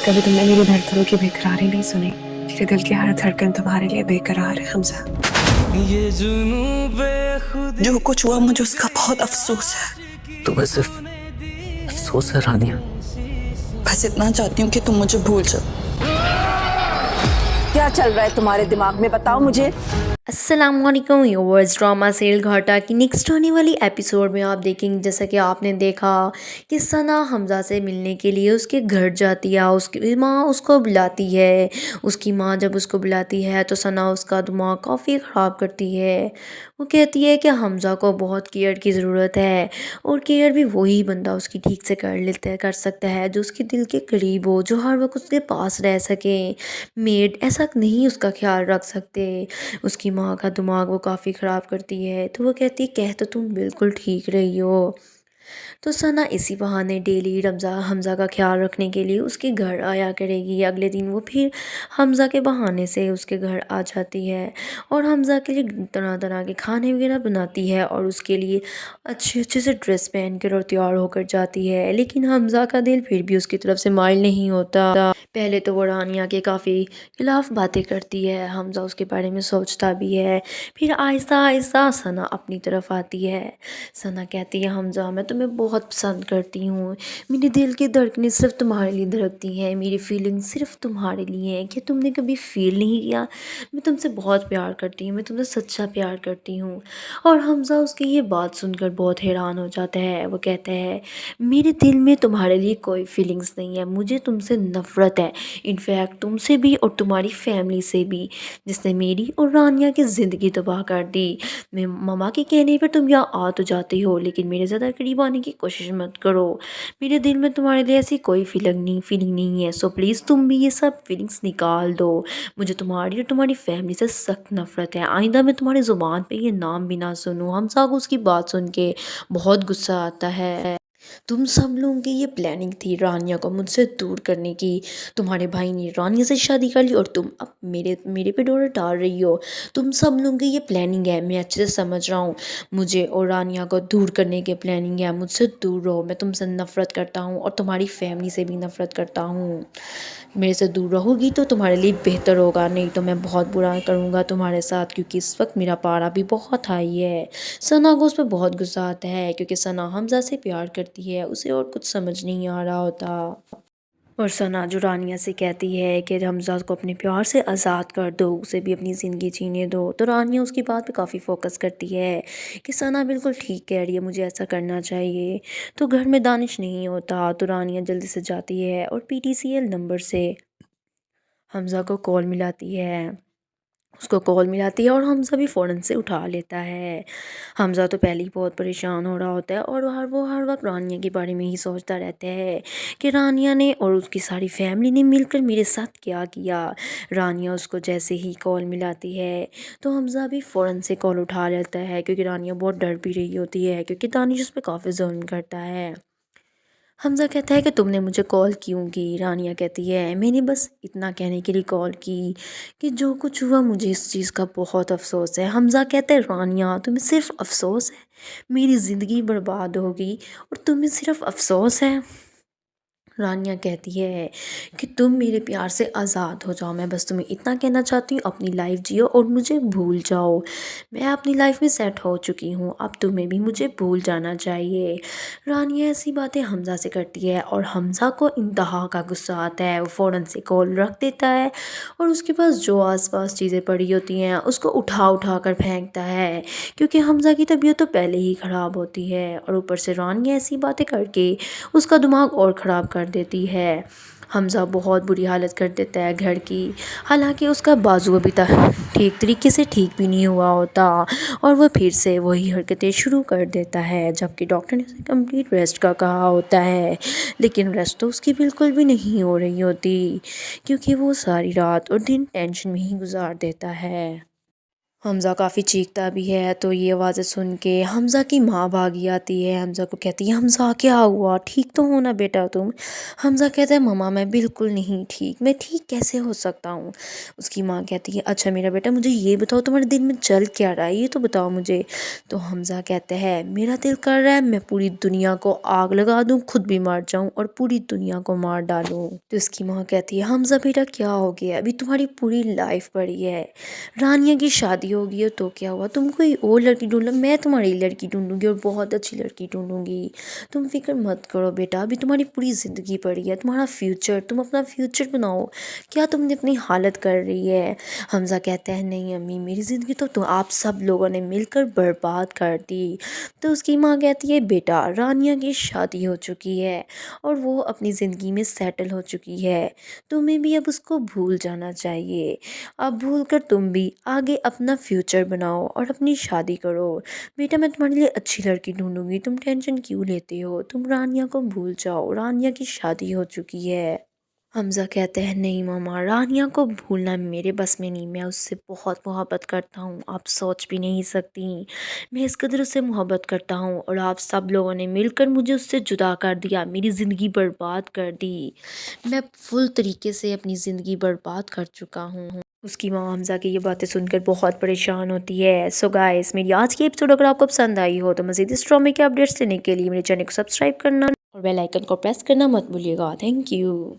कभी तुमने मेरी धड़कनों की बेकरारी नहीं सुनी। मेरे दिल की हर धड़कन तुम्हारे लिए बेकरार है हमजा। ये जुनू बेखुद जो कुछ हुआ मुझे उसका बहुत अफसोस है। तुम्हें सिर्फ अफसोस है रानिया? बस इतना चाहती हूँ कि तुम मुझे भूल जाओ। क्या चल रहा है तुम्हारे दिमाग में, बताओ मुझे। अस्सलामुअलैकुम व्यूअर्स, ड्रामा सीरियल घाटा की नेक्स्ट होने वाली एपिसोड में आप देखेंगे, जैसा कि आपने देखा कि सना हमजा से मिलने के लिए उसके घर जाती है। उसकी माँ उसको बुलाती है। उसकी माँ जब उसको बुलाती है तो सना उसका दिमाग काफ़ी ख़राब करती है। वो कहती है कि हमजा को बहुत केयर की ज़रूरत है और केयर भी वही बंदा उसकी ठीक से कर सकता है जो उसके दिल के करीब हो, जो हर वक्त उसके पास रह सके। मेड ऐसा नहीं उसका ख्याल रख सकते। उसकी माँ का दिमाग वो काफ़ी ख़राब करती है। तो वो कहती है, कह तो तुम बिल्कुल ठीक रही हो। तो सना इसी बहाने डेली हमज़ा का ख्याल रखने के लिए उसके घर आया करेगी। अगले दिन वो फिर हमज़ा के बहाने से उसके घर आ जाती है और हमज़ा के लिए तरह तरह के खाने वगैरह बनाती है और उसके लिए अच्छे अच्छे से ड्रेस पहन कर और तैयार होकर जाती है। लेकिन हमज़ा का दिल फिर भी उसकी तरफ से माइल नहीं होता। पहले तो वो रानिया के काफ़ी खिलाफ बातें करती है, हमज़ा उसके बारे में सोचता भी है। फिर आहिस्ता आहिस्ता सना अपनी तरफ आती है। सना कहती है, हमज़ा मैं तुम्हें बहुत पसंद करती हूँ। मेरे दिल की धड़कनें सिर्फ तुम्हारे लिए धड़कती हैं। मेरी फीलिंग्स सिर्फ तुम्हारे लिए हैं। क्या तुमने कभी फील नहीं किया? मैं तुमसे बहुत प्यार करती हूँ, मैं तुमसे सच्चा प्यार करती हूँ। और हमज़ा उसकी ये बात सुनकर बहुत हैरान हो जाता है। वो कहता है, मेरे दिल में तुम्हारे लिए कोई फीलिंग्स नहीं है, मुझे तुमसे नफ़रत है। इनफैक्ट तुमसे भी और तुम्हारी फैमिली से भी, जिसने मेरी और रानिया की ज़िंदगी तबाह कर दी। मैं मम्मा के कहने पर तुम यहाँ आ तो जाती हो, लेकिन मेरे ज़्यादा करीब आने की कोशिश मत करो। मेरे दिल में तुम्हारे लिए ऐसी कोई फीलिंग नहीं है। सो प्लीज़ तुम भी ये सब फीलिंग्स निकाल दो। मुझे तुम्हारी और तुम्हारी फैमिली से सख्त नफ़रत है। आइंदा मैं तुम्हारी ज़ुबान पे ये नाम भी ना सुनूँ। हमज़ा को उसकी बात सुन के बहुत गुस्सा आता है। तुम सब लोगों की ये प्लानिंग थी रानिया को मुझसे दूर करने की। तुम्हारे भाई ने रानिया से शादी कर ली और तुम अब मेरे पे डोर डाल रही हो। तुम सब लोगों की ये प्लानिंग है, मैं अच्छे से समझ रहा हूँ। मुझे और रानिया को दूर करने की प्लानिंग है। मुझसे दूर रहो, मैं तुमसे नफ़रत करता हूँ और तुम्हारी फैमिली से भी नफ़रत करता हूँ। मेरे से दूर रहोगी तो तुम्हारे लिए बेहतर होगा, नहीं तो मैं बहुत बुरा करूँगा तुम्हारे साथ, क्योंकि इस वक्त मेरा पारा भी बहुत हाई है। सना को उस पर बहुत गुस्सा आता है क्योंकि सना हमज़ा से प्यार करती है, उसे और कुछ समझ नहीं आ रहा होता। और सना जो रानिया से कहती है कि हमज़ा को अपने प्यार से आज़ाद कर दो, उसे भी अपनी ज़िंदगी जीने दो। तो रानिया उसकी बात पे काफ़ी फोकस करती है कि सना बिल्कुल ठीक कह रही है, मुझे ऐसा करना चाहिए। तो घर में दानिश नहीं होता तो रानिया जल्दी से जाती है और PTCL नंबर से हमज़ा को कॉल मिलाती है। उसको कॉल मिलाती है और हमज़ा भी फ़ौरन से उठा लेता है। हमज़ा तो पहले ही बहुत परेशान हो रहा होता है और वो हर वक्त रानिया के बारे में ही सोचता रहता है कि रानिया ने और उसकी सारी फैमिली ने मिलकर मेरे साथ क्या किया। रानिया उसको जैसे ही कॉल मिलाती है तो हमज़ा भी फ़ौरन से कॉल उठा लेता है, क्योंकि रानिया बहुत डर भी रही होती है क्योंकि दानिश उस पर काफ़ी जुल्म करता है। हमज़ा कहता है कि तुमने मुझे कॉल क्यों की? रानिया कहती है, मैंने बस इतना कहने के लिए कॉल की कि जो कुछ हुआ मुझे इस चीज़ का बहुत अफसोस है। हमज़ा कहता है, रानिया तुम्हें सिर्फ अफसोस है? मेरी ज़िंदगी बर्बाद हो गई और तुम्हें सिर्फ अफसोस है? रानिया कहती है कि तुम मेरे प्यार से आज़ाद हो जाओ, मैं बस तुम्हें इतना कहना चाहती हूँ, अपनी लाइफ जियो और मुझे भूल जाओ। मैं अपनी लाइफ में सेट हो चुकी हूँ, अब तुम्हें भी मुझे भूल जाना चाहिए। रानिया ऐसी बातें हमज़ा से करती है और हमज़ा को इंतहा का गुस्सा आता है। वो फ़ौरन से कॉल रख देता है और उसके पास जो आसपास चीज़ें पड़ी होती हैं उसको उठा उठा कर फेंकता है, क्योंकि हमज़ा की तबीयत तो पहले ही ख़राब होती है और ऊपर से रानिया ऐसी बातें करके उसका दिमाग और ख़राब कर देती है। हमज़ा बहुत बुरी हालत कर देता है घर की, हालांकि उसका बाजू अभी तक ठीक तरीके से ठीक भी नहीं हुआ होता और वह फिर से वही हरकतें शुरू कर देता है, जबकि डॉक्टर ने उसे कंप्लीट रेस्ट का कहा होता है। लेकिन रेस्ट तो उसकी बिल्कुल भी नहीं हो रही होती, क्योंकि वो सारी रात और दिन टेंशन में ही गुजार देता है। حمزہ کافی چیختا بھی ہے تو یہ آوازیں سن کے حمزہ کی ماں بھاگی آتی ہے، حمزہ کو کہتی ہے حمزہ کیا ہوا، ٹھیک تو ہو نا بیٹا تم؟ حمزہ کہتا ہے ماما میں بالکل نہیں ٹھیک، میں ٹھیک کیسے ہو سکتا ہوں؟ اس کی ماں کہتی ہے اچھا میرا بیٹا مجھے یہ بتاؤ تمہارے دل میں چل کیا رہا ہے، یہ تو بتاؤ مجھے۔ تو حمزہ کہتا ہے میرا دل کر رہا ہے میں پوری دنیا کو آگ لگا دوں، خود بھی مر جاؤں اور پوری دنیا کو مار ڈالوں۔ تو اس کی ماں کہتی ہے حمزہ بیٹا کیا ہو گیا، ابھی تمہاری پوری لائف پڑی ہے، رانیہ کی شادی ہوگی ہے تو کیا ہوا، تم کوئی اور لڑکی ڈھونڈ لو، میں تمہاری لڑکی ڈھونڈوں گی اور بہت اچھی لڑکی ڈھونڈوں گی، تم فکر مت کرو بیٹا، ابھی تمہاری پوری زندگی پڑی ہے، تمہارا فیوچر، تم اپنا فیوچر بناؤ، کیا تم نے اپنی حالت کر رہی ہے؟ حمزہ کہتا ہے نہیں امی میری زندگی تو آپ سب لوگوں نے مل کر برباد کر دی۔ تو اس کی ماں کہتی ہے بیٹا رانیہ کی شادی ہو چکی ہے اور وہ اپنی زندگی میں سیٹل ہو چکی ہے، تمہیں بھی اب اس کو بھول جانا چاہیے، اب بھول کر تم بھی آگے اپنا فیوچر بناؤ اور اپنی شادی کرو، بیٹا میں تمہارے لیے اچھی لڑکی ڈھونڈوں گی، تم ٹینشن کیوں لیتے ہو، تم رانیہ کو بھول جاؤ، رانیہ کی شادی ہو چکی ہے۔ حمزہ کہتے ہیں نہیں ماما رانیہ کو بھولنا میرے بس میں نہیں، میں اس سے بہت محبت کرتا ہوں، آپ سوچ بھی نہیں سکتی، میں اس قدر اس سے محبت کرتا ہوں اور آپ سب لوگوں نے مل کر مجھے اس سے جدا کر دیا، میری زندگی برباد کر دی، میں فل طریقے سے اپنی زندگی برباد کر چکا ہوں۔ اس کی ماں حمزہ کی یہ باتیں سن کر بہت پریشان ہوتی ہے۔ سو گائز میری آج کی ایپیسوڈ اگر آپ کو پسند آئی ہو تو مزید اس ڈرامے کے اپڈیٹس لینے کے لیے میرے چینل کو سبسکرائب کرنا اور بیل آئیکن کو پریس کرنا مت بھولیے گا۔ Thank you.